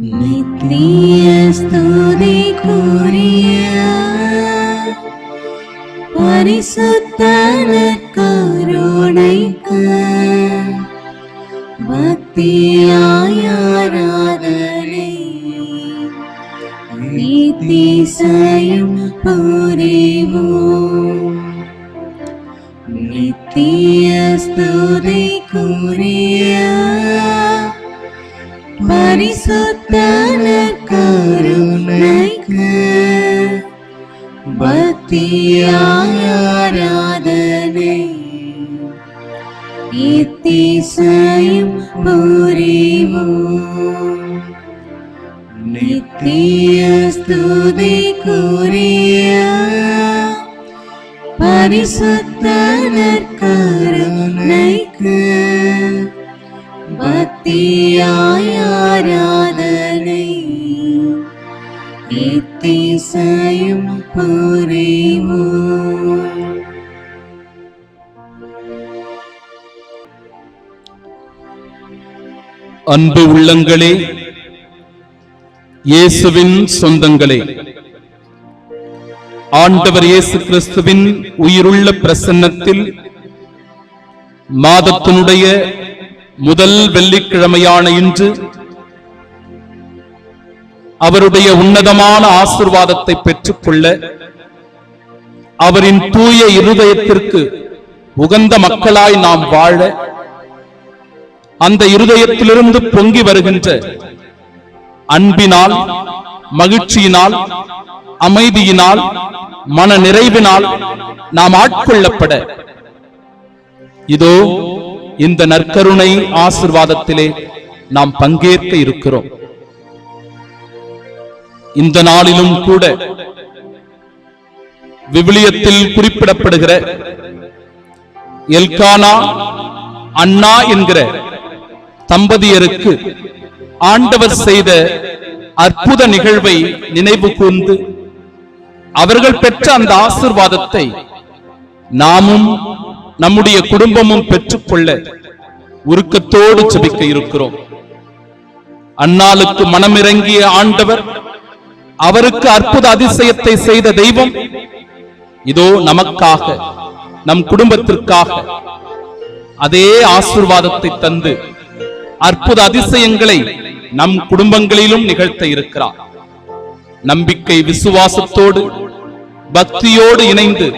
நித்திய ஸ்துதிக்குரிய பரிசுத்த கருணைக்கு பக்தியாய் ஆராதனை நித்திசையும் புரிவோம். நித்திய ஸ்துதிக்குரிய பரிசுத்த கருணைக்கு பக்தியாய் ஆராதனை நித்திசையும் புரிவோம். நித்திய ஸ்துதிக்குரிய பரிசுத்த கருணைக்கு பக்தியாய் ஆராதனை நித்திசையும் புரிவோம். அன்பு உள்ளங்களே, இயேசுவின் சொந்தங்களே, ஆண்டவர் இயேசு கிறிஸ்துவின் உயிருள்ள பிரசன்னத்தில் மாதத்தினுடைய முதல் வெள்ளிக்கிழமையான இன்று அவருடைய உன்னதமான ஆசீர்வாதத்தை பெற்றுக்கொள்ள, அவரின் தூய இருதயத்திற்கு உகந்த மக்களாய் நாம் வாழ, அந்த இருதயத்திலிருந்து பொங்கி வருகின்ற அன்பினால், மகிழ்ச்சியினால், அமைதியினால், மன நிறைவினால் நாம் ஆட்கொள்ளப்பட இதோ இந்த நற்கருணை ஆசீர்வாதத்திலே நாம் பங்கேற்க இருக்கிறோம். இந்த நாளிலும் கூட விவிலியத்தில் குறிப்பிடப்படுகிற எல்கானா, அன்னா என்கிற தம்பதியருக்கு ஆண்டவர் செய்த அற்புத நிகழ்வை நினைவு கூர்ந்து அவர்கள் பெற்ற அந்த ஆசீர்வாதத்தை நாமும் நம்முடைய குடும்பமும் பெற்றுக்கொள்ள உருக்கத்தோடு ஜெபிக்க இருக்கிறோம். அன்னாளுக்கு மனமிறங்கிய ஆண்டவர், அவருக்கு அற்புத அதிசயத்தை செய்த தெய்வம் இதோ நமக்காக, நம் குடும்பத்திற்காக அதே ஆசீர்வாதத்தை தந்து அற்புத அதிசயங்களை நம் குடும்பங்களிலும் நிகழ்த்த இருக்கிறார். நம்பிக்கை, விசுவாசத்தோடு, பக்தியோடு இணைந்து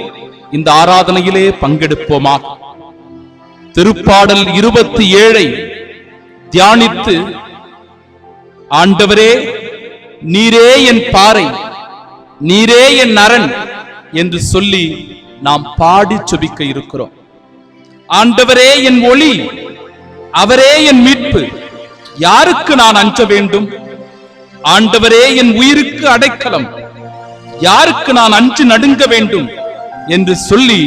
இந்த ஆராதனையிலே பங்கெடுப்போமாக. திருப்பாடல் 27 தியானித்து, ஆண்டவரே நீரே என் பாறை, நீரே என் அரண் என்று சொல்லி நாம் பாடி ஜெபிக்க இருக்கிறோம். ஆண்டவரே என் ஒளி, அவரே என் மீட்பு, யாருக்கு நான் அஞ்ச வேண்டும்? ஆண்டவரே என் உயிருக்கு அடைக்கலம், யாருக்கு நான் அஞ்சு நடுங்க வேண்டும் என்று சொல்லி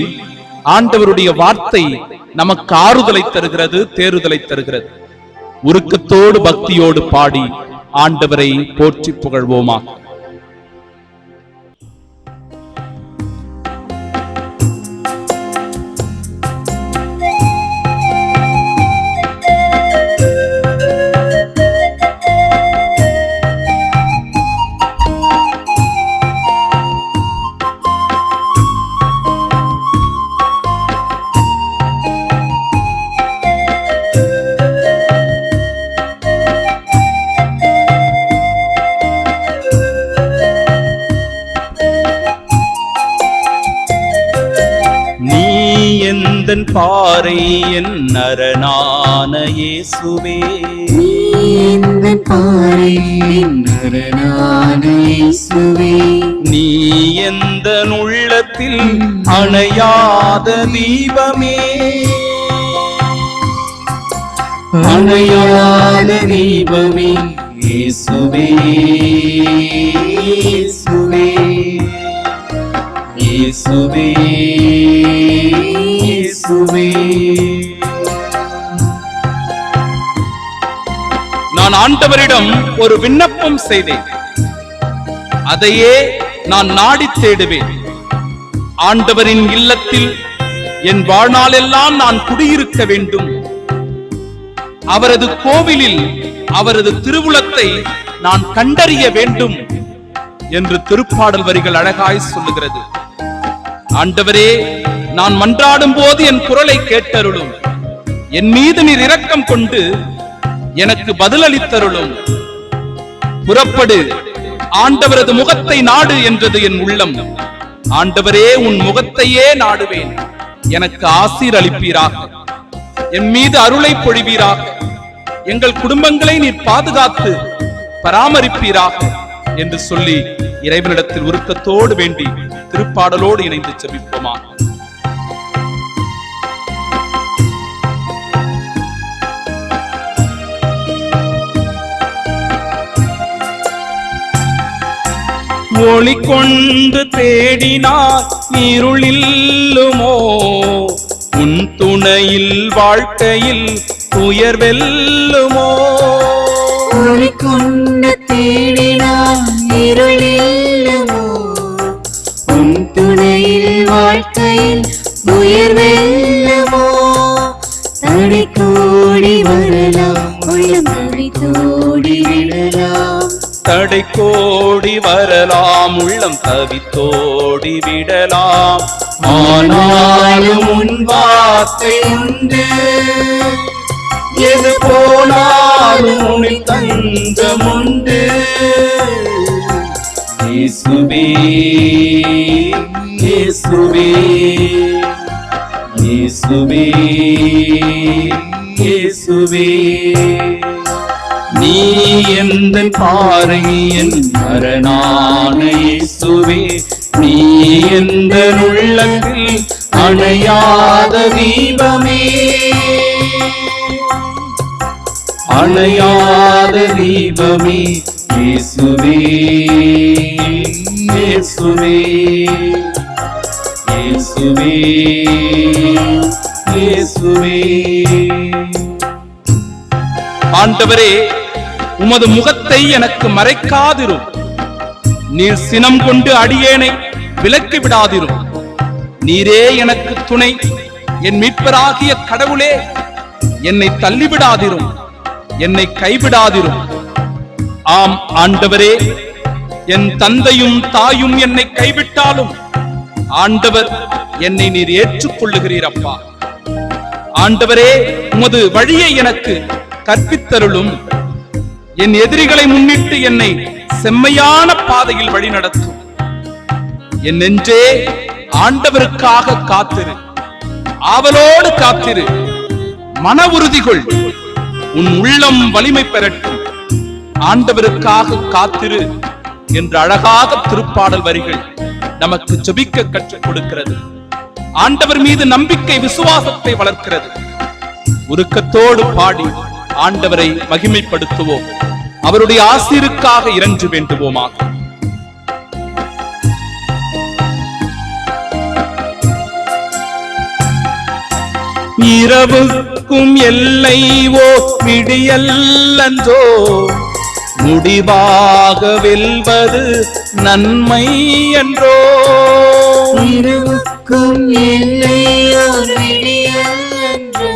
ஆண்டவருடைய வார்த்தை நமக்கு ஆறுதலை தருகிறது, தேறுதலை தருகிறது. உருக்கத்தோடு பக்தியோடு பாடி ஆண்டவரை போற்றி புகழ்வோமா. பாறை என் அரணான இயேசுவே, எந்தன் பாறை என் அரணான இயேசுவே, நீ எந்த உள்ளத்தில் அணையாத தீபமே, அணையாத தீபமே இயேசுவே, இயேசுவே, இயேசுவே, இயேசுவே. நான் ஆண்டவரிடம் ஒரு விண்ணப்பம் செய்தேன், அதையே நான் நாடி தேடுவேன். ஆண்டவரின் இல்லத்தில் என் வாழ்நாளெல்லாம் நான் குடியிருக்க வேண்டும். அவரது கோவிலில் அவரது திருவுளத்தை முகத்தை நான் கண்டறிய வேண்டும் என்று திருப்பாடல் வரிகள் அழகாய் சொல்லுகிறது. ஆண்டவரே, நான் மன்றாடும் போது என் குரலை கேட்டருளும். என் மீது நீர் இரக்கம் கொண்டு எனக்கு பதிலளித்தருளும். புறப்படு, ஆண்டவரது முகத்தை நாடு என்றது என் உள்ளம். ஆண்டவரே, உன் முகத்தையே நாடுவேன். எனக்கு ஆசீர் அளிப்பீராக, என் மீது அருளை பொழிவீராக. எங்கள் குடும்பங்களை நீர் பாதுகாத்து பராமரிப்பீராக என்று சொல்லி இறைவனிடத்தில் உருக்கத்தோடு வேண்டி திருப்பாடலோடு இணைந்து ஜெபிப்போமா. ஒளி கொண்டு தேடினார் இருளில்லுமோ, உன் துணையில் வாழ்க்கையில் துயர் வெல்லுமோ. ஒளி கொண்டு தேடினார் இருளில்லுமோ, உன் துணையில் வாழ்க்கையில் துயர் வெல்லுமோ. தடை கோடி வரலாம், உள்ளம் தவித்தோடி விடலாம். தடை கோடி வரலாம், உள்ளம் தவித்தோடி விடலாம். ஆனாலும் உன் வார்த்தை உண்டு, எது போனாலும் உன்னில் தஞ்சம் உண்டு. இயேசுவே, இயேசுவே, இயேசுவே, இயேசுவே. நீ எந்தன் பாறை, என் அரணான இயேசுவே. நீ எந்தன் உள்ளத்தில் அணையாத தீபமே, அணையாத தீபமே. இயேசுவே, இயேசுவே, இயேசுவே, இயேசுவே. ஆண்டவரே, உமது முகத்தை எனக்கு மறைக்காதிரும். நீர் சினம் கொண்டு அடியேனை விலக்கி விடாதிரும். நீரே எனக்கு துணை, என் மீட்பராகிய கடவுளே. என்னை தள்ளிவிடாதிரும், என்னை கைவிடாதிரும். ஆம் ஆண்டவரே, என் தந்தையும் தாயும் என்னை கைவிட்டாலும் ஆண்டவர் என்னை நீர் ஏற்றுக்கொள்ளுகிறீர் அப்பா. ஆண்டவரே, உமது வழியை எனக்கு கற்பித்தருளும். என் எதிரிகளை முன்னிட்டு என்னை செம்மையான பாதையில் வழி நடத்தும். என் நெஞ்சே, ஆண்டவருக்காக காத்திரு, ஆவலோடு காத்திரு. மன உறுதி கொள், உன் உள்ளம் வலிமை பெறட்டும். ஆண்டவருக்காக காத்திரு என்று அழகாக திருப்பாடல் வரிகள் நமக்கு ஜெபிக்க கற்றுக் கொடுக்கிறது. ஆண்டவர் மீது நம்பிக்கை விசுவாசத்தை வளர்க்கிறது. உருக்கத்தோடு பாடி ஆண்டவரை மகிமைப்படுத்துவோம். அவருடைய ஆசீருக்காக இறைஞ்சு வேண்டுவோமாக. இரவுக்கும் எல்லை ஓ விடியல்லன்றோ, முடிவாக வெல்வது நன்மை என்றோ. இரவுக்கும் எல்லையோ விடியல்லன்றோ,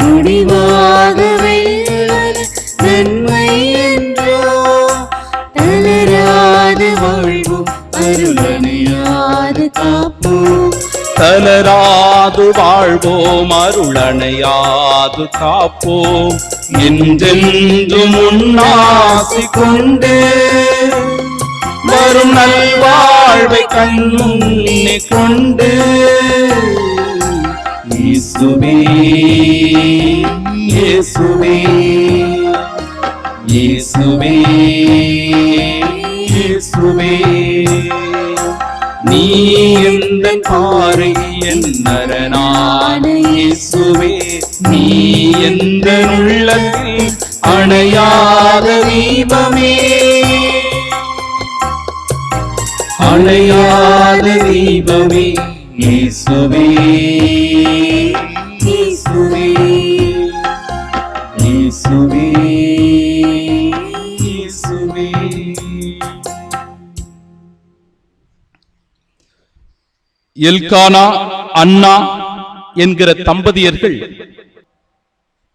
முடிவாக வெல்வது நன்மை என்றோ. தளராது வாழ்வோம், அருளணையாது காப்போம். தளராது வாழ்வோம், அருளணையாது காப்போம். என்றென்றும் உன்னாசி கொண்டு வரும் நல்வாழ்வை கண்முன்னே கொண்டு. இயேசுவே, இயேசுவே, இயேசுவே, இயேசுவே. நீ எந்தன் பாறை, என் அரணான இயேசுவே. நீ எந்தன் உள்ளத்தில் அணையாத தீபமே, அணையாத தீபமே. இயேசுவே, இயேசுவே, இயேசுவே, இயேசுவே. எல்கானா, அன்னா என்கிற தம்பதியர்கள்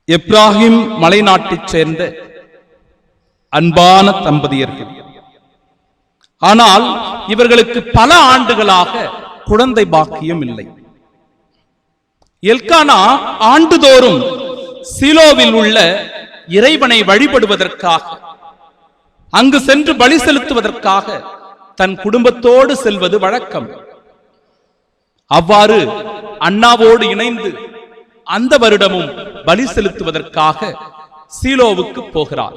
எப்ராஹிம் மலைநாட்டைச் சேர்ந்த அன்பான தம்பதியர்கள். ஆனால் இவர்களுக்கு பல ஆண்டுகளாக குழந்தை பாக்கியம் இல்லை. எல்கானா ஆண்டுதோறும் சீலோவில் உள்ள இறைவனை வழிபடுவதற்காக, அங்கு சென்று பலி செலுத்துவதற்காக தன் குடும்பத்தோடு செல்வது வழக்கம். அவ்வாறு அண்ணாவோடு இணைந்து அந்த வருடமும் பலி செலுத்துவதற்காக சீலோவுக்கு போகிறார்.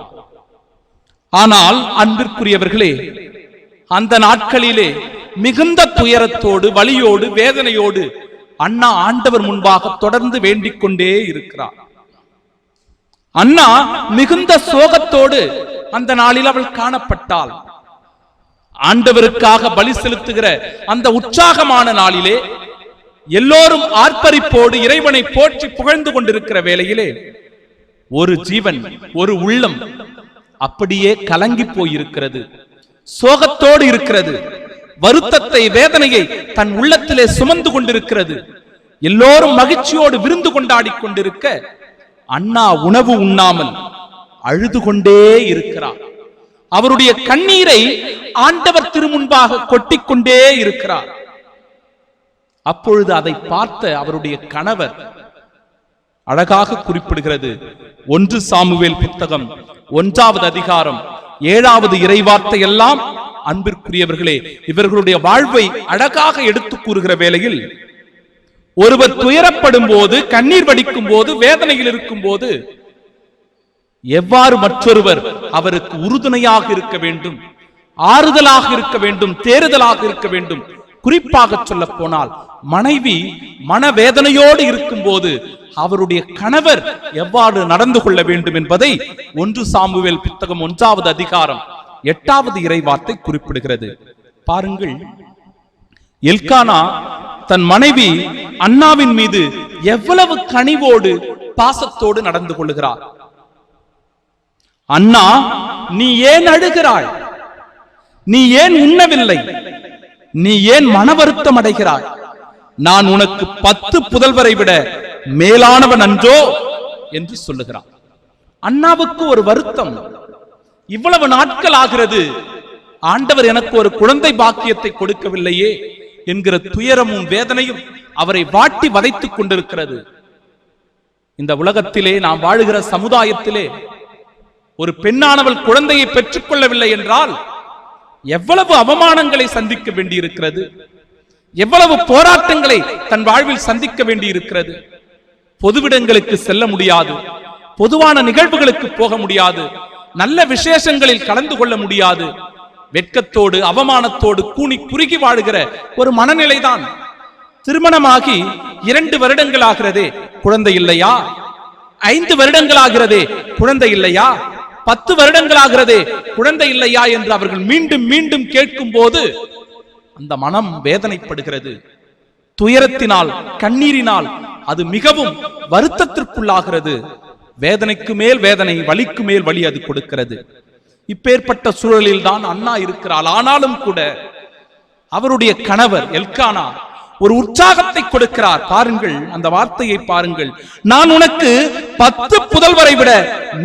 ஆனால் அன்பிற்குரியவர்களே, அந்த நாட்களிலே மிகுந்த துயரத்தோடு, வலியோடு, வேதனையோடு அண்ணா ஆண்டவர் முன்பாக தொடர்ந்து வேண்டிக் கொண்டே இருக்கிறார். அண்ணா மிகுந்த சோகத்தோடு அந்த நாளில் அவள் காணப்பட்டாள். ஆண்டவருக்காக பலி செலுத்துகிற அந்த உற்சாகமான நாளிலே எல்லோரும் ஆர்ப்பரிப்போடு இறைவனை போற்றி புகழ்ந்து கொண்டிருக்கிற வேளையிலே ஒரு ஜீவன், ஒரு உள்ளம் அப்படியே கலங்கி போயிருக்கிறது, சோகத்தோடு இருக்கிறது, வருத்தத்தை, வேதனையை தன் உள்ளத்திலே சுமந்து கொண்டிருக்கிறது. எல்லோரும் மகிழ்ச்சியோடு விருந்து கொண்டாடி கொண்டிருக்க அண்ணா உணவு உண்ணாமல் அழுது கொண்டே இருக்கிறார். அவருடைய கண்ணீரை ஆண்டவர் திருமுன்பாக கொட்டிக்கொண்டே இருக்கிறார். அப்பொழுது அதை பார்த்த அவருடைய கணவர் அழகாக குறிப்பிடுகிறது. 1 சாமுவேல் புத்தகம் 1வது அதிகாரம் 7வது இறைவார்த்தை எல்லாம் அன்பிற்குரியவர்களே இவர்களுடைய வாழ்வை அழகாக எடுத்து கூறுகிற வேளையில், ஒருவர் துயரப்படும் போது, கண்ணீர் வடிக்கும் போது, வேதனையில் இருக்கும் போது எவ்வாறு மற்றொருவர் அவருக்கு உறுதுணையாக இருக்க வேண்டும், ஆறுதலாக இருக்க வேண்டும், தேறுதலாக இருக்க வேண்டும். குறிப்பாக சொல்ல போனால் மனைவி மனவேதனையோடு இருக்கும் போது அவருடைய கணவர் எவ்வாறு நடந்து கொள்ள வேண்டும் என்பதை 1 சாமுவேல் புத்தகம் 1வது அதிகாரம் 8வது இறைவார்த்தை குறிப்பிடுகிறது. பாருங்கள், எல்கானா தன் மனைவி அண்ணாவின் மீது எவ்வளவு கனிவோடு, பாசத்தோடு நடந்து கொள்கிறார். அண்ணா, நீ ஏன் அழுகிறாய்? நீ ஏன் உண்ணவில்லை? நீ ஏன் மன வருத்தம் அடைகிறாய்? நான் உனக்கு 10 புதல்வரை விட மேலானவன் அன்றோ என்று சொல்லுகிறான். அண்ணாவுக்கு ஒரு வருத்தம், இவ்வளவு நாட்கள் ஆகிறது, ஆண்டவர் எனக்கு ஒரு குழந்தை பாக்கியத்தை கொடுக்கவில்லையே என்கிற துயரமும் வேதனையும் அவரை வாட்டி வதைத்துக் கொண்டிருக்கிறது. இந்த உலகத்திலே நாம் வாழுகிற சமுதாயத்திலே ஒரு பெண்ணானவள் குழந்தையை பெற்றுக் கொள்ளவில்லை என்றால் எவ்வளவு அவமானங்களை சந்திக்க வேண்டியிருக்கிறது, எவ்வளவு போராட்டங்களை தன் வாழ்வில் சந்திக்க வேண்டியிருக்கிறது. பொதுவிடங்களுக்கு செல்ல முடியாது, பொதுவான நிகழ்வுகளுக்கு போக முடியாது, நல்ல விசேஷங்களில் கலந்து கொள்ள முடியாது. வெட்கத்தோடு, அவமானத்தோடு கூனி குறுகி வாழுகிற ஒரு மனநிலைதான். திருமணமாகி 2 வருடங்கள் ஆகிறதே, குழந்தை இல்லையா? 5 வருடங்கள் ஆகிறதே, குழந்தை இல்லையா? 10 வருடங்கள் ஆகிறதே, குழந்தை இல்லையா என்று அவர்கள் மீண்டும் மீண்டும் கேட்கும் போது அந்த மனம் வேதனைப்படுகிறது. துயரத்தினால், கண்ணீரினால் அது மிகவும் வருத்தத்திற்குள்ளாகிறது. வேதனைக்கு மேல் வேதனை, வலிக்கு மேல் வலி அது கொடுக்கிறது. இப்பேற்பட்ட சூழலில் தான் அண்ணா இருக்கிறாள். ஆனாலும் கூட அவருடைய கணவர் எல்கானா ஒரு உற்சாகத்தை கொடுக்கிறார். பாருங்கள், அந்த வார்த்தையை பாருங்கள். நான் உனக்கு 10 புதல்வரை விட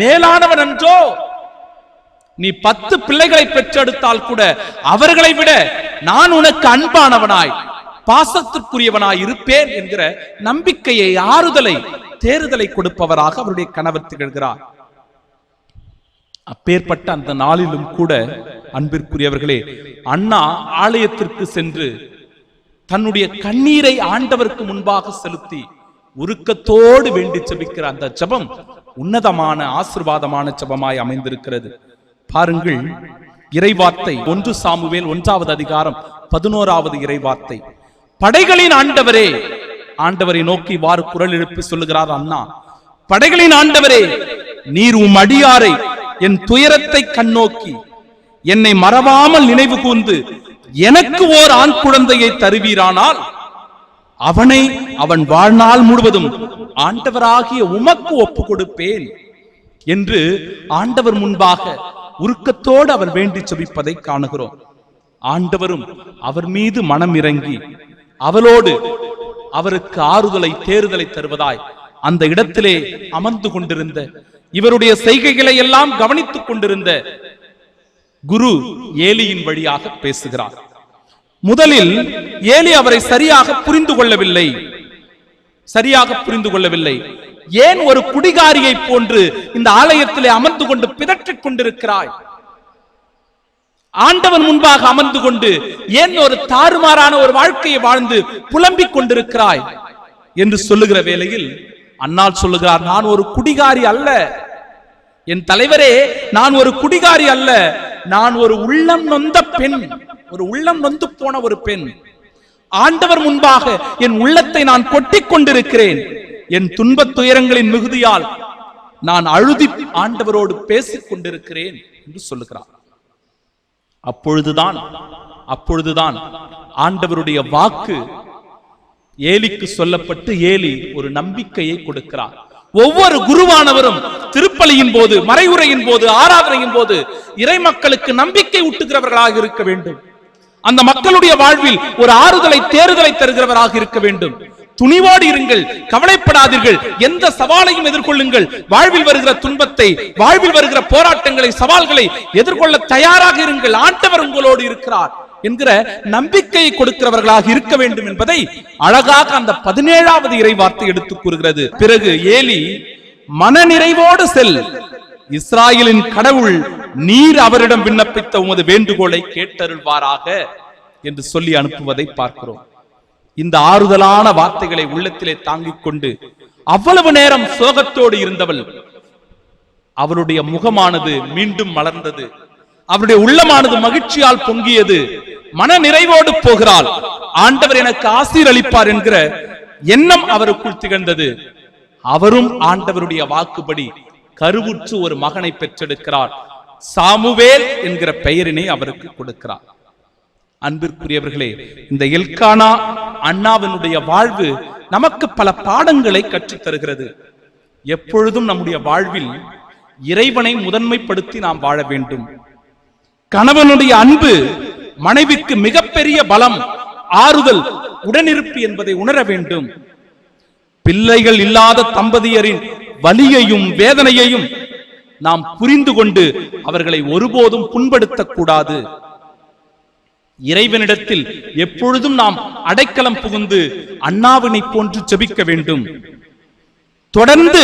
மேலானவன் என்றோ? நீ 10 பிள்ளைகளை பெற்றெடுத்தால் கூட அவர்களை விட நான் உனக்கு அன்பானவனாய், பாசத்திற்குரியவனாய் இருப்பேன் என்கிற நம்பிக்கையை, ஆறுதலை, தேறுதலை கொடுப்பவராக அவருடைய கணவர் திகழ்கிறார். அப்பேற்பட்ட அந்த நாளிலும் கூட அன்பிற்குரியவர்களே, அண்ணா ஆலயத்திற்கு சென்று தன்னுடைய கண்ணீரை ஆண்டவருக்கு முன்பாக செலுத்தி உருக்கத்தோடு வேண்டி ஜெபிக்கிற அந்த ஜெபம் உன்னதமான, ஆசீர்வாதமான ஜெபமாய் அமைந்திருக்கிறது. பாருங்கள், இறைவார்த்தை 1 சாமுவேல் 1வது அதிகாரம் 11வது இறைவார்த்தை. படைகளின் ஆண்டவரே, ஆண்டவரை நோக்கி வாறு குரல் எழுப்பி சொல்லுகிறார் அண்ணா. படைகளின் ஆண்டவரே, நீர் உம் அடியாரை என் துயரத்தை கண்ணோக்கி என்னை மறவாமல் நினைவு கூர்ந்து எனக்கு ஓர் ஆண் குழந்தையை தருவீரானால் அவனை அவன் வாழ்நாள் முழுவதும் ஆண்டவராகிய உமக்கு ஒப்பு கொடுப்பேன் என்று ஆண்டவர் முன்பாக உருக்கத்தோடு அவர் வேண்டி ஜெபிப்பதை காணுகிறோம். ஆண்டவரும் அவர் மீது மனம் இறங்கி அவளோடு அவருக்கு ஆறுதலை, தேறுதலை தருவதாய் அந்த இடத்திலே அமர்ந்து கொண்டிருந்த இவருடைய செய்கைகளை எல்லாம் கவனித்துக் கொண்டிருந்த குரு ஏலியின் வழியாக பேசுகிறார். முதலில் ஏலி அவரை சரியாக புரிந்து கொள்ளவில்லை. ஏன் ஒரு குடிகாரியை போன்று இந்த ஆலயத்திலே அமர்ந்து கொண்டு பிதற்றிக் கொண்டிருக்கிறாய்? ஆண்டவன் முன்பாக அமர்ந்து கொண்டு ஏன் ஒரு தாறுமாறான ஒரு வாழ்க்கையை வாழ்ந்து புலம்பிக் கொண்டிருக்கிறாய் என்று சொல்லுகிற வேளையில் அன்னாள் சொல்லுகிறார், நான் ஒரு குடிகாரி அல்ல என் தலைவரே, நான் ஒரு குடிகாரி அல்ல, நான் ஒரு உள்ளம் நொந்த பெண், ஒரு உள்ளம் நொந்து போன ஒரு பெண். ஆண்டவர் முன்பாக என் உள்ளத்தை நான் கொட்டிக் கொண்டிருக்கிறேன். என் துன்பத் துயரங்களின் மிகுதியால் நான் அழுதி ஆண்டவரோடு பேசிக் கொண்டிருக்கிறேன் என்று சொல்லுகிறார். அப்பொழுதுதான் ஆண்டவருடைய வாக்கு ஏலிக்கு சொல்லப்பட்டு ஏலி ஒரு நம்பிக்கையை கொடுக்கிறார். ஒவ்வொரு குருவானவரும் திருப்பலியின் போது, மறைவுரையின் போது, ஆராதனையின் போது இறை மக்களுக்கு நம்பிக்கை ஊட்டுகிறவர்களாக இருக்க வேண்டும். அந்த மக்களுடைய வாழ்வில் ஒரு ஆறுதலை, தேறுதலை தருகிறவராக இருக்க வேண்டும். துணிவோடு இருங்கள், கவலைப்படாதீர்கள், எந்த சவாலையும் எதிர்கொள்ளுங்கள். வாழ்வில் வருகிற துன்பத்தை, வாழ்வில் வருகிற போராட்டங்களை, சவால்களை எதிர்கொள்ள தயாராக இருங்கள். ஆண்டவர் உங்களோடு இருக்கிறார் என்கிற நம்பிக்கையை கொடுக்கிறவர்களாக இருக்க வேண்டும் என்பதை அழகாக அந்த 17வது இறை வார்த்தை எடுத்துக் கூறுகிறது. பிறகு ஏலி, மனநிறைவோடு செல், இஸ்ராயலின் கடவுள் நீர் அவரிடம் விண்ணப்பித்த உமது வேண்டுகோளை கேட்டருள்வாராக என்று சொல்லி அனுப்புவதை பார்க்கிறோம். இந்த ஆறுதலான வார்த்தைகளை உள்ளத்திலே தாங்கிக் கொண்டு அவ்வளவு நேரம் சோகத்தோடு இருந்தவள், அவளுடைய முகமானது மீண்டும் மலர்ந்தது, அவருடைய உள்ளமானது மகிழ்ச்சியால் பொங்கியது. மன நிறைவோடு போகிறாள். ஆண்டவர் எனக்கு ஆசீர்வதிப்பார் என்கிற எண்ணம் அவருக்குள் திகழ்ந்தது. அவரும் ஆண்டவருடைய வாக்குப்படி கருவுற்று ஒரு மகனை பெற்றெடுக்கிறார். சாமுவேல் என்கிற பெயரினை அவருக்கு கொடுக்கிறார். அன்பிற்குரியவர்களே, இந்த எல்கானா அண்ணாவினுடைய வாழ்வு நமக்கு பல பாடங்களை கற்றுத் தருகிறது. எப்பொழுதும் நம்முடைய வாழ்வில் இறைவனை முதன்மைப்படுத்தி நாம் வாழ வேண்டும். கணவனுடைய அன்பு மனைவிக்கு மிகப்பெரிய பலம், ஆறுதல், உடனிருப்பு என்பதை உணர வேண்டும். பிள்ளைகள் இல்லாத தம்பதியரின் வலியையும் வேதனையையும் நாம் புரிந்து கொண்டு அவர்களை ஒருபோதும் புண்படுத்தக் கூடாது. இறைவனிடத்தில் எப்பொழுதும் நாம் அடைக்கலம் புகுந்து அண்ணாவினை போன்று ஜெபிக்க வேண்டும். தொடர்ந்து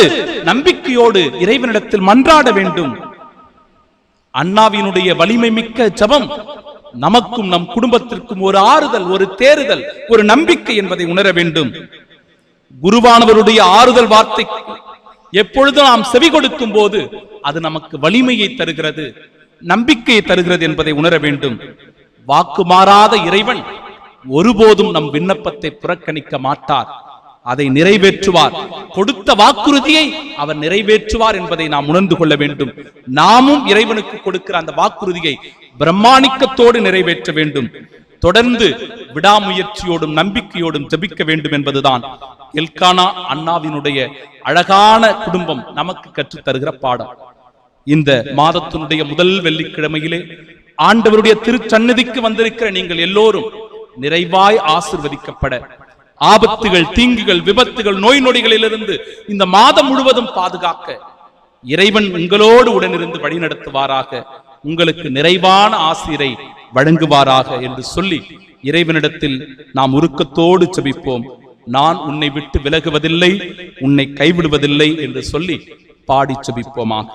நம்பிக்கையோடு இறைவனிடத்தில் மன்றாட வேண்டும். அண்ணாவினுடைய வலிமை மிக்க ஜெபம் நமக்கும் நம் குடும்பத்திற்கும் ஒரு ஆறுதல், ஒரு தேறுதல், ஒரு நம்பிக்கை என்பதை உணர வேண்டும். குருவானவருடைய ஆறுதல் வார்த்தை எப்பொழுதும் நாம் செவி கொடுக்கும் போது அது நமக்கு வலிமையை தருகிறது, நம்பிக்கையை தருகிறது என்பதை உணர வேண்டும். வாக்கு மாறாத இறைவன் ஒருபோதும் நம் விண்ணப்பத்தை புறக்கணிக்க மாட்டார், அதை நிறைவேற்றுவார். கொடுத்த வாக்குறுதியை அவர் நிறைவேற்றுவார் என்பதை நாம் உணர்ந்து கொள்ள வேண்டும். நாமும் இறைவனுக்கு கொடுக்கிற அந்த வாக்குறுதியை பிரம்மாணிக்கத்தோடு நிறைவேற்ற வேண்டும். தொடர்ந்து விடாமுயற்சியோடும் நம்பிக்கையோடும் ஜெபிக்க வேண்டும் என்பதுதான் எல்கானா அண்ணாவினுடைய அழகான குடும்பம் நமக்கு கற்றுத் தருகிற பாடம். இந்த மாதத்தினுடைய முதல் வெள்ளிக்கிழமையிலே ஆண்டவருடைய திருச்சந்நிதிக்கு வந்திருக்கிற நீங்கள் எல்லோரும் நிறைவாய் ஆசீர்வதிக்கப்பட, ஆபத்துகள், தீங்குகள், விபத்துகள், நோய் நொடிகளிலிருந்து இந்த மாதம் முழுவதும் பாதுகாக்க இறைவன் உங்களோடு உடனிருந்து வழிநடத்துவாராக, உங்களுக்கு நிறைவான ஆசீரை வழங்குவாராக என்று சொல்லி இறைவனிடத்தில் நாம் உருக்கத்தோடு ஜெபிப்போம். நான் உன்னை விட்டு விலகுவதில்லை, உன்னை கைவிடுவதில்லை என்று சொல்லி பாடி ஜெபிப்போமாக.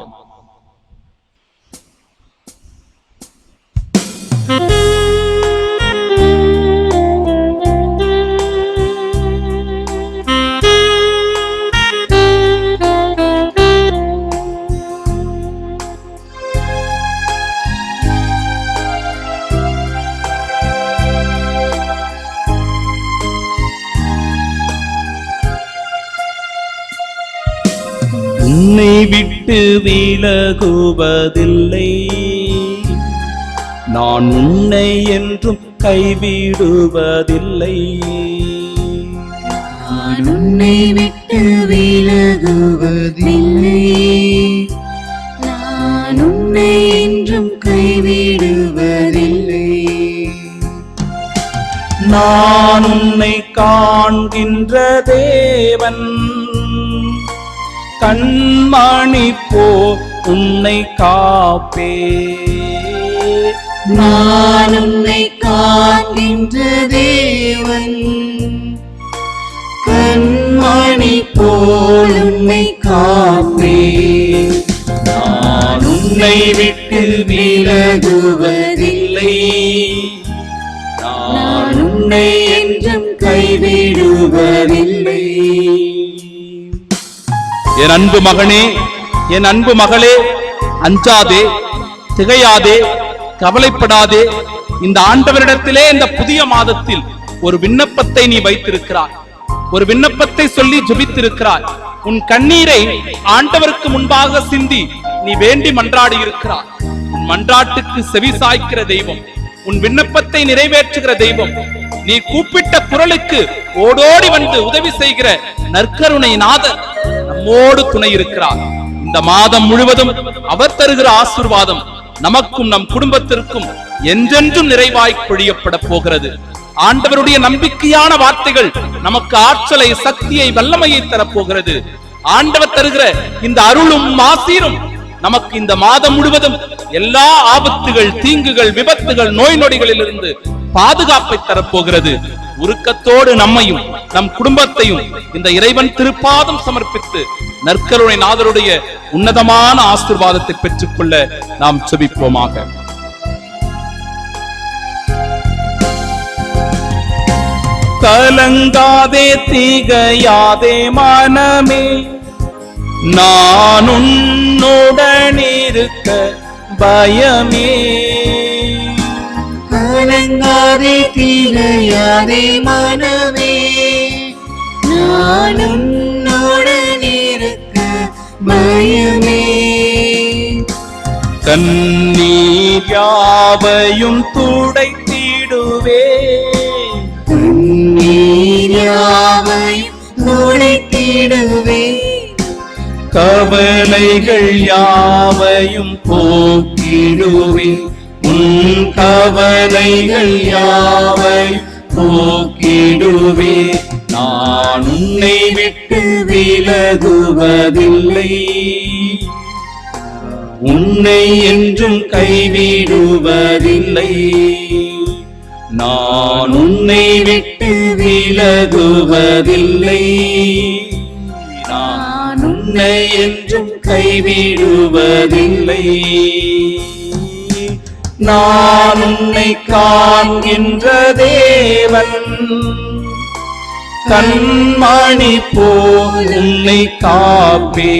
உன்னை விட்டு விலகுவதில்லை, நான் உன்னை என்றும் கைவிடுவதில்லை. நான் உன்னை விட்டு விலகுவதில்லை, நான் உன்னை என்றும் கைவிடுவதில்லை. நான் உன்னை காண்கின்ற தேவன், கண்மணி போ உன்னை காப்பே. நான் உன்னை காக்கின்ற தேவன், கண்மணி போல் உன்னை காப்பே. நான் உன்னை விட்டு விலகுவதில்லை, நான் உன்னை என்றும் கைவிடுவதில்லை. என் அன்பு மகனே, என் அன்பு மகளே, அஞ்சாதே, திகையாதே, கவலைப்படாதே. இந்த ஆண்டவரிடத்திலே இந்த புதிய மாதத்தில் ஒரு விண்ணப்பத்தை நீ வைத்திருக்கிறாய், ஒரு விண்ணப்பத்தை சொல்லி ஜெபித்திருக்கிறாய். உன் கண்ணீரை ஆண்டவருக்கு முன்பாக சிந்தி நீ வேண்டி மன்றாடி இருக்கிறாய். உன் மன்றாட்டுக்கு செவி சாய்க்கிற தெய்வம், உன் விண்ணப்பத்தை நிறைவேற்றுகிற தெய்வம், நீ கூப்பிட்ட குரலுக்கு ஓடோடி வந்து உதவி செய்கிற நற்கருணை நாதர் நம்மோடு துணை இருக்கிறார். இந்த மாதம் முழுவதும் அவர் தருகிற ஆசீர்வாதம் நமக்கும் நம் குடும்பத்திற்கும் என்றென்றும் நிறைவாய் பொழியப்பட போகிறது. ஆண்டவருடைய நம்பிக்கையான வார்த்தைகள் நமக்கு ஆற்றலை, சக்தியை, வல்லமையை தரப்போகிறது. ஆண்டவர் தருகிற இந்த அருளும் ஆசீரும் நமக்கு இந்த மாதம் முழுவதும் எல்லா ஆபத்துகள், தீங்குகள், விபத்துகள், நோய் நொடிகளிலிருந்து பாதுகாப்பை தரப்போகிறது. உருக்கத்தோடு நம்மையும் நம் குடும்பத்தையும் இந்த இறைவன் திருப்பாதம் சமர்ப்பித்து நற்கருணை நாதருடைய உன்னதமான ஆசீர்வாதத்தை பெற்றுக்கொள்ள நாம் செபிப்போமாக. கலங்காதே, திகையாதே மனமே, நான் உன்னுடன் இருக்க பயமே. கலங்காதே, திகையாதே மனமே, நான் உன்னுடன் இருக்க பயமே. கண்ணீர் யாவையும் துடைத்திடுவே, கண்ணீர் யாவையும் துடைத்திடுவே. கவலைகள் யாவையும் போக்கிடுவே, உன் கவலைகள் யாவையும் போக்கிடுவே. நான் உன்னை விட்டு விலகுவதில்லை, உன்னை என்றும் கைவிடுவதில்லை. நான் உன்னை விட்டு விலகுவதில்லை, நான் உன்னை என்றும் கைவிடுவதில்லை. நான் உன்னை காண்கின்ற தேவன், கண்மணி போல் உன்னை காப்பே.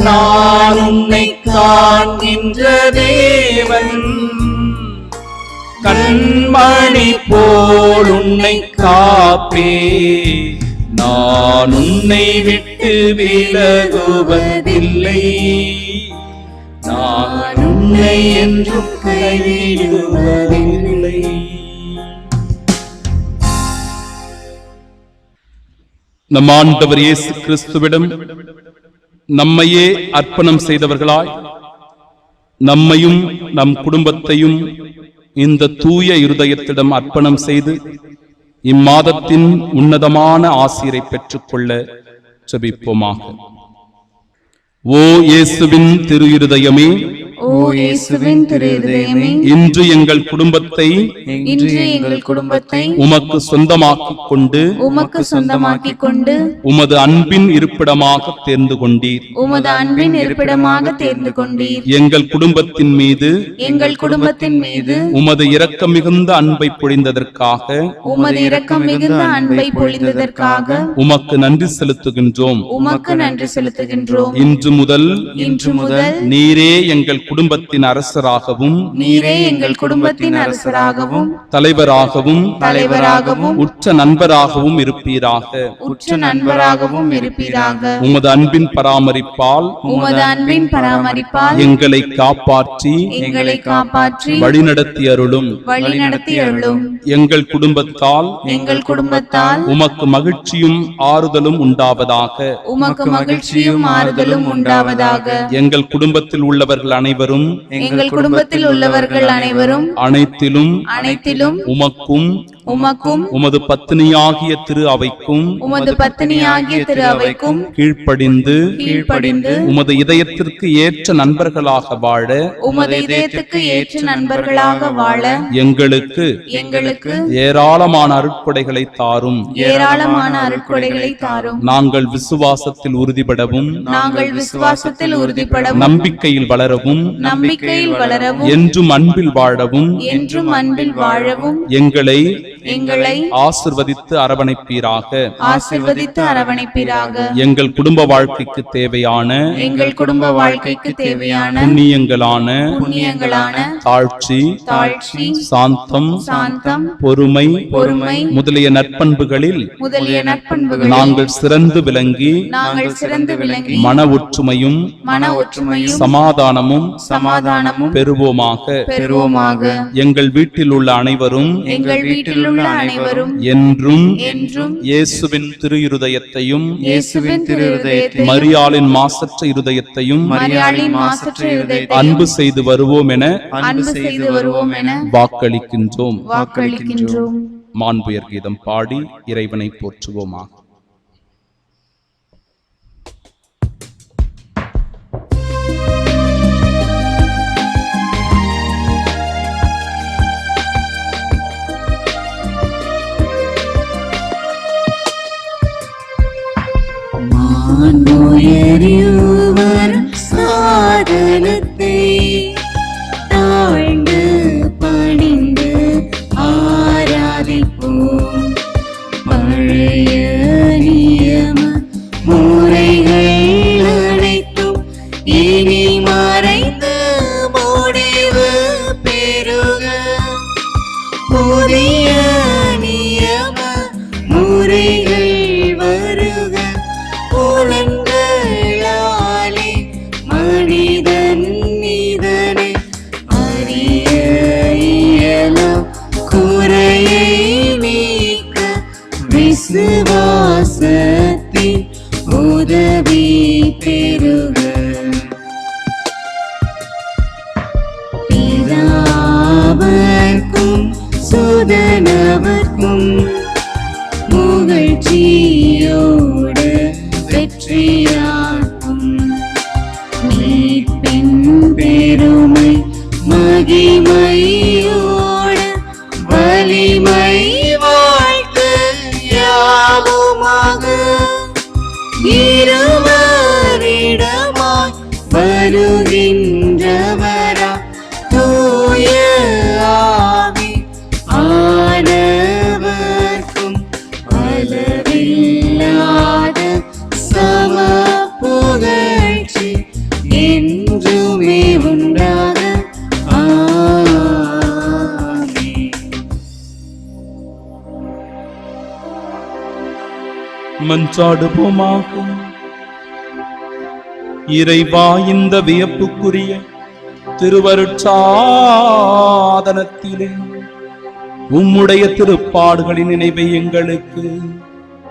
நான் உன்னை காண்கின்ற தேவன், கண்மணி போல் உன்னை காப்பே. நான் உன்னை விட்டு விலகுவதில்லை, நான் உன்னை என்றும் கைவிடுவதில்லை. நம் ஆண்டவர் இயேசு கிறிஸ்துவிடம் நம்மையே அர்ப்பணம் செய்தவர்களாய் நம்மையும் நம் குடும்பத்தையும் இந்த தூய இருதயத்திடம் அர்ப்பணம் செய்து இம்மாதத்தின் உன்னதமான ஆசீரை பெற்றுக்கொள்ள ஜெபிப்போமாக. ஓ இயேசுவின் திரு இருதயமே, ஓ இயேசுவின் திரு இதயமே, இன்று எங்கள் குடும்பத்தை உமக்கு சொந்தமாக்கிக் கொண்டு உமது அன்பின் இருப்பிடமாக தேர்ந்து கொண்டீர். எங்கள் குடும்பத்தின் மீது உமது இரக்கம் மிகுந்த அன்பை பொழிந்ததற்காக உமக்கு நன்றி செலுத்துகின்றோம். இன்று முதல் நீரே எங்கள் குடும்பத்தின் அரசராகவும் தலைவராகவும் உற்ற நண்பராகவும் இருப்பீராக. உமது அன்பின் பராமரிப்பால் எங்களை காப்பாற்றி வழிநடத்தி அருளும். எங்கள் குடும்பத்தால் உமக்கு மகிழ்ச்சியும் ஆறுதலும் உண்டாவதாக. எங்கள் குடும்பத்தில் உள்ளவர்கள் அனைவரும் அனைத்திலும் உமக்கும் உமக்கும் உமது பத்தினியாகிய திரு அவைக்கும் உமது பத்தினியாகிய திரு அவைக்கும் கீழ்ப்படிந்து உமது இதயத்திற்கு ஏற்ற நண்பர்களாக வாழ உமது இதயத்துக்கு ஏற்ற நண்பர்களாக வாழ எங்களுக்கு ஏராளமான அருட்கொடைகளை தாரும் நாங்கள் விசுவாசத்தில் உறுதிபடவும் நம்பிக்கையில் வளரவும் என்றும் அன்பில் வாழவும் எங்களை ஆசிர்வதித்து அரவணைப்பீராக எங்கள் குடும்ப வாழ்க்கைக்கு தேவையான புண்ணியங்களான தாழ்ச்சி சாந்தம் பொறுமை முதலிய நற்பண்புகளில் நாங்கள் சிறந்து விளங்கி மன ஒற்றுமையும் சமாதானமும் பெறுவோமாக எங்கள் வீட்டில் உள்ள அனைவரும் என்றும் இயேசுவின் திரு இருதயத்தையும் மரியாளின் மாசற்ற இருதயத்தையும் அன்பு செய்து வருவோம் என வாக்களிக்கின்றோம். மாண்புயர் கீதம் பாடி இறைவனை போற்றுவோமாக. சாதனத்தை தாழ்ந்து பணிந்து ஆராதிப்போம். பழைய நியம முறைகள் அனைத்தும் இனி மறைந்து முடிவு பெறுக. புதிய நியம முறைகள் வருக. புலன்களாலே மனிதன் இதனை அறிய இயலும். குறையை நீக்க விசுவாசத்தின் உதவி பெறுக. பிதாவர்க்கும் சுதனவர்க்கும் புகழ்ச்சியோடு வெற்றியாக்கும். மீட்பின் பெருமை மகிமையோடு வலிமை வாழ்த்து யாவுமாக. இருவரிடமாய் வருகின்றவரா தூய ஆவி ஆனவர்க்கும் அளவில்லாத சம புகழ்ச்சி என்றுமே உண்டாக. ஆமென். மன்றாடுவோமாக. இறைவா, இந்த வியப்புக்குரிய திருவருட்சாதனத்திலே உம்முடைய திருப்பாடுகளின் நினைவை எங்களுக்கு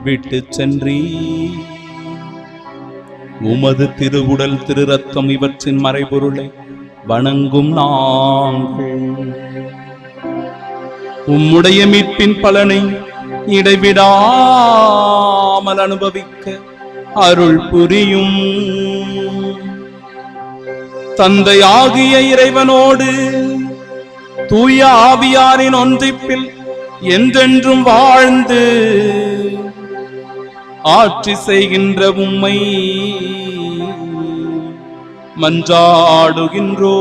விட்டு சென்றீ. உமது திருவுடல் திரு ரத்தம் இவற்றின் மறைபொருளை வணங்கும் நாங்கள் உம்முடைய மீட்பின் பலனை இடைவிடாமல் அனுபவிக்க அருள் புரியும். தந்தையாகிய இறைவனோடு தூய ஆவியாரின் ஒன்றிப்பில் என்றென்றும் வாழ்ந்து ஆட்சி செய்கின்ற உம்மை மன்றாடுகின்றோ.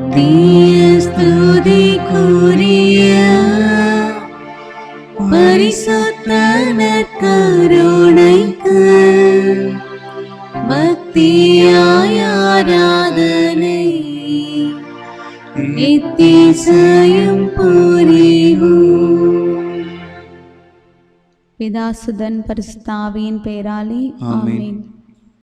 நித்திய ஸ்துதிக்குரிய பரிசுத்த நற்கருணைக்கு பக்தியாய் ஆராதனை நித்திசயம் புரிவோம். பிதாசுதன் பரிசுத்த ஆவியின் பெயராலே ஆமென்.